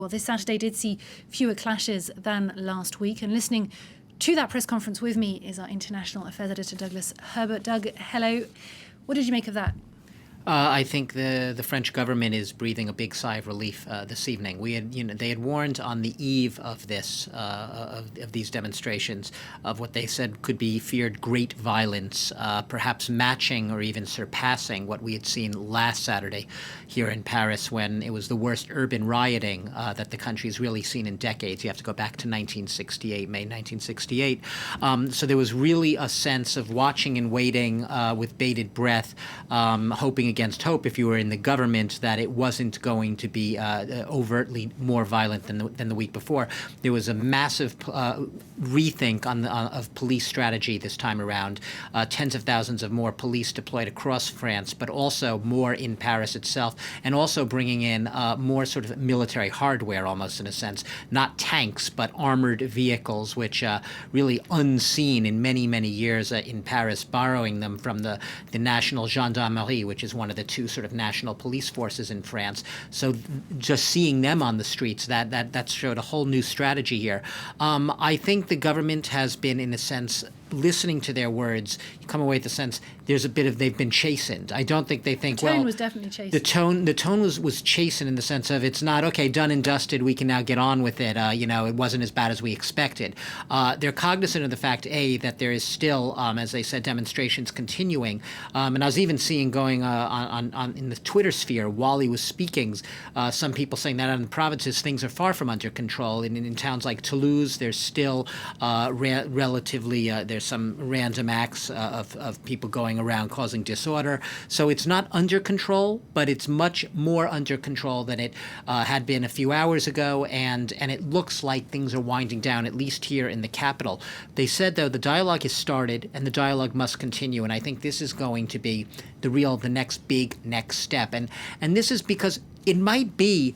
Well, this Saturday did see fewer clashes than last week. And listening to that press conference with me is our international affairs editor, Douglas Herbert. Doug, hello. What did you make of that? I think the French government is breathing a big sigh of relief this evening. They had warned on the eve of this of these demonstrations of what they said could be feared great violence, perhaps matching or even surpassing what we had seen last Saturday here in Paris, when it was the worst urban rioting that the country's really seen in decades. You have to go back to 1968, May 1968. So there was really a sense of watching and waiting with bated breath, hoping against hope, if you were in the government, that it wasn't going to be overtly more violent than the week before. There was a massive rethink of police strategy this time around. Tens of thousands of more police deployed across France, but also more in Paris itself, and also bringing in more sort of military hardware, almost in a sense, not tanks, but armored vehicles, which really unseen in many, many years in Paris, borrowing them from the National Gendarmerie, which is one of the two sort of national police forces in France. So just seeing them on the streets, that showed a whole new strategy here. I think the government has been, in a sense, listening to their words. You come away with the sense there's a bit of they've been chastened. I don't think they think, the tone was definitely chastened. The tone was chastened in the sense of it's not, okay, done and dusted, we can now get on with it. It wasn't as bad as we expected. They're cognizant of the fact, that there is still, as they said, demonstrations continuing. And I was even seeing going on in the Twitter sphere while he was speaking, some people saying that in the provinces things are far from under control. In towns like Toulouse, there's still relatively there's some random acts of people going around causing disorder. So it's not under control, but it's much more under control than it had been a few hours ago, and it looks like things are winding down, at least here in the capital. They said, though, the dialogue has started, and the dialogue must continue, and I think this is going to be the next big step. And this is because it might be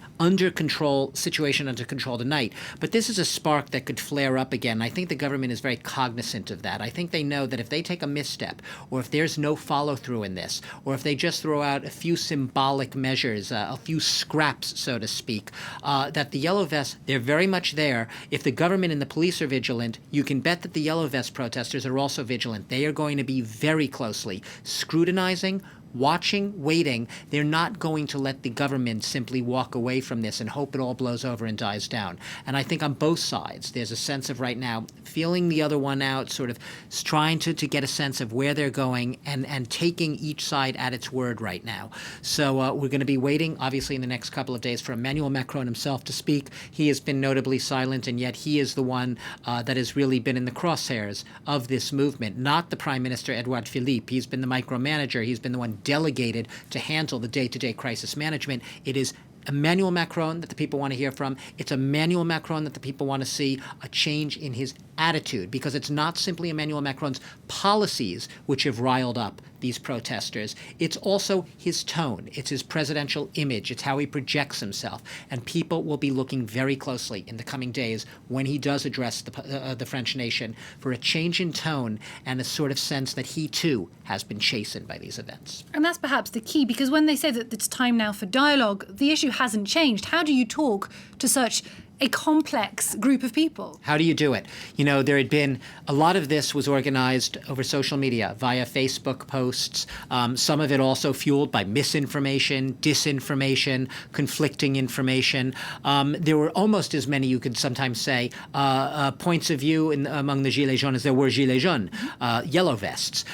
situation under control tonight, but this is a spark that could flare up again. I think the government is very cognizant of that. I think they know that if they take a misstep, or if there's no follow-through in this, or if they just throw out a few symbolic measures, a few scraps, so to speak, that the Yellow Vests, they're very much there. If the government and the police are vigilant, you can bet that the Yellow Vest protesters are also vigilant. They are going to be very closely scrutinizing, watching, waiting. They're not going to let the government simply walk away from this and hope it all blows over and dies down. And I think on both sides, there's a sense of right now feeling the other one out, sort of trying to get a sense of where they're going and taking each side at its word right now. So we're going to be waiting, obviously, in the next couple of days for Emmanuel Macron himself to speak. He has been notably silent, and yet he is the one that has really been in the crosshairs of this movement, not the Prime Minister, Edouard Philippe. He's been the micromanager. He's been the one delegated to handle the day-to-day crisis management. It is Emmanuel Macron that the people want to hear from. It's Emmanuel Macron that the people want to see a change in his attitude, because it's not simply Emmanuel Macron's policies which have riled up these protesters. It's also his tone. It's his presidential image. It's how he projects himself. And people will be looking very closely in the coming days when he does address the French nation for a change in tone and a sort of sense that he, too, has been chastened by these events. And that's perhaps the key, because when they say that it's time now for dialogue, the issue hasn't changed. How do you talk to such a complex group of people? How do you do it? There had been a lot of this was organized over social media via Facebook posts. Some of it also fueled by misinformation, disinformation, conflicting information. There were almost as many, you could sometimes say, points of view among the Gilets jaunes as there were Gilets jaunes, yellow vests.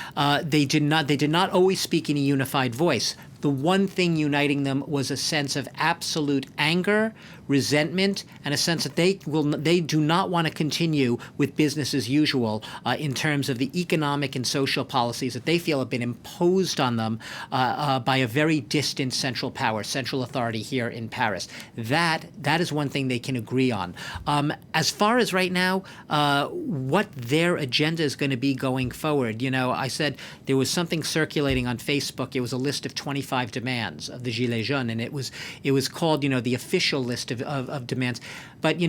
They did not always speak in a unified voice. The one thing uniting them was a sense of absolute anger, resentment, and a sense that they do not want to continue with business as usual in terms of the economic and social policies that they feel have been imposed on them by a very distant central power, central authority here in Paris. That is one thing they can agree on. As far as right now, what their agenda is going to be going forward, I said there was something circulating on Facebook. It was a list of 25 demands of the Gilets jaunes, and it was called, the official list of demands. But,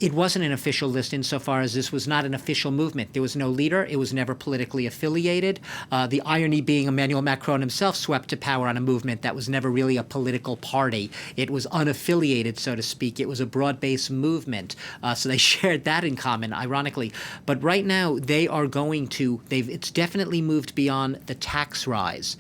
It wasn't an official list insofar as this was not an official movement. There was no leader. It was never politically affiliated. The irony being Emmanuel Macron himself swept to power on a movement that was never really a political party. It was unaffiliated, so to speak. It was a broad-based movement. So they shared that in common, ironically. But right now, they are going to, it's definitely moved beyond the tax rise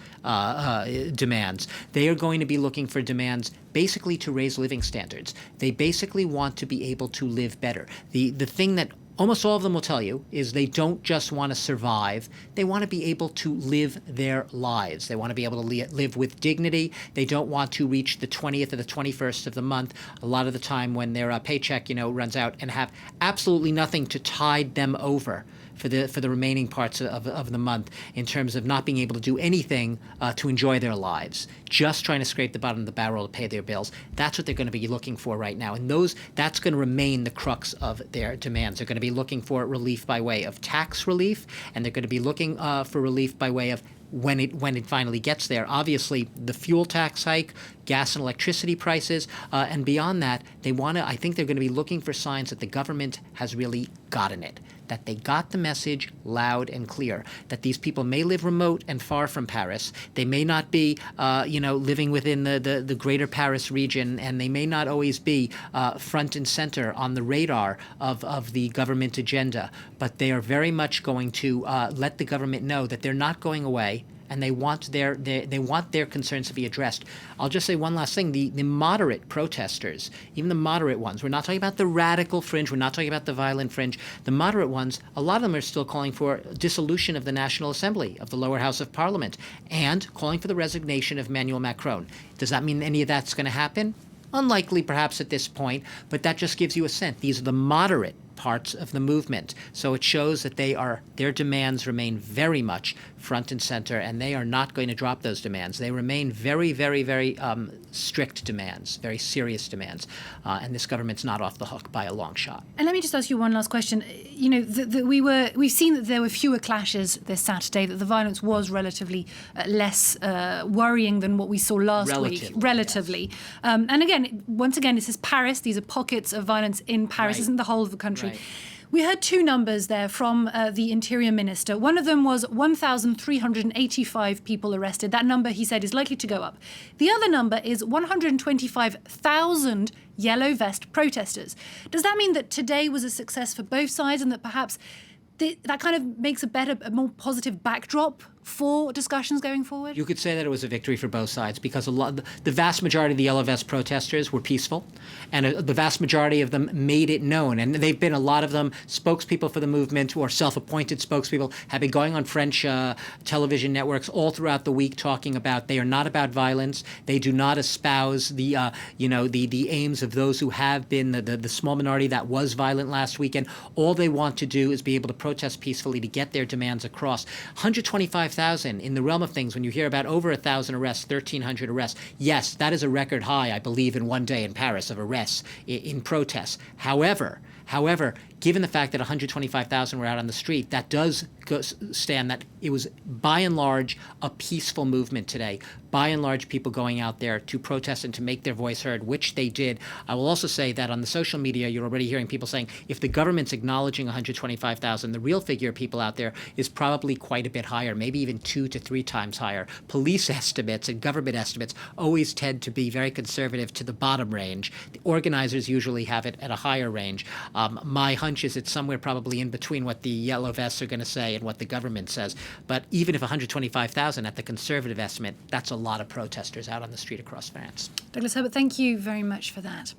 demands. They are going to be looking for demands basically to raise living standards. They basically want to be able to live better. The thing that almost all of them will tell you is they don't just want to survive. They want to be able to live their lives. They want to be able to live with dignity. They don't want to reach the 20th or the 21st of the month, a lot of the time when their paycheck, runs out, and have absolutely nothing to tide them over for the remaining parts of the month in terms of not being able to do anything to enjoy their lives, just trying to scrape the bottom of the barrel to pay their bills. That's what they're going to be looking for right now. And that's going to remain the crux of their demands. They're going to be looking for relief by way of tax relief, and they're going to be looking for relief by way of when it finally gets there. Obviously, the fuel tax hike, gas and electricity prices, and beyond that, I think they're going to be looking for signs that the government has really gotten it, that they got the message loud and clear, that these people may live remote and far from Paris. They may not be, living within the greater Paris region, and they may not always be front and center on the radar of the government agenda. But they are very much going to let the government know that they're not going away, and they want their concerns to be addressed. I'll just say one last thing. The moderate protesters, even the moderate ones, we're not talking about the radical fringe, we're not talking about the violent fringe. The moderate ones, a lot of them are still calling for dissolution of the National Assembly, of the lower house of Parliament, and calling for the resignation of Emmanuel Macron. Does that mean any of that's going to happen? Unlikely, perhaps, at this point, but that just gives you a sense. These are the moderate parts of the movement. So it shows that their demands remain very much front and center, and they are not going to drop those demands. They remain very, very, very strict demands, very serious demands, and this government's not off the hook by a long shot. And let me just ask you one last question. We've seen that there were fewer clashes this Saturday, that the violence was relatively less worrying than what we saw last week. Relatively. Yes. And again, once again, this is Paris. These are pockets of violence in Paris. Right. Isn't the whole of the country. Right. We heard two numbers there from the Interior Minister. One of them was 1,385 people arrested. That number, he said, is likely to go up. The other number is 125,000 yellow vest protesters. Does that mean that today was a success for both sides, and that perhaps that kind of makes a more positive backdrop for discussions going forward? You could say that it was a victory for both sides, because the vast majority of the yellow vest protesters were peaceful, and the vast majority of them made it known. And they've been, a lot of them, spokespeople for the movement or self-appointed spokespeople, have been going on French television networks all throughout the week talking about they are not about violence. They do not espouse the aims of those who have been the small minority that was violent last weekend. All they want to do is be able to protest peacefully to get their demands across. 125,000 in the realm of things, when you hear about over 1,000 arrests, 1,300 arrests, yes, that is a record high, I believe, in one day in Paris of arrests in protests. However, given the fact that 125,000 were out on the street, that does stand that it was, by and large, a peaceful movement today. By and large, people going out there to protest and to make their voice heard, which they did. I will also say that on the social media, you're already hearing people saying, if the government's acknowledging 125,000, the real figure of people out there is probably quite a bit higher, maybe even 2 to 3 times higher. Police estimates and government estimates always tend to be very conservative to the bottom range. The organizers usually have it at a higher range. My hunch is it's somewhere probably in between what the yellow vests are going to say and what the government says. But even if 125,000 at the conservative estimate, that's a lot of protesters out on the street across France. Douglas Herbert, thank you very much for that.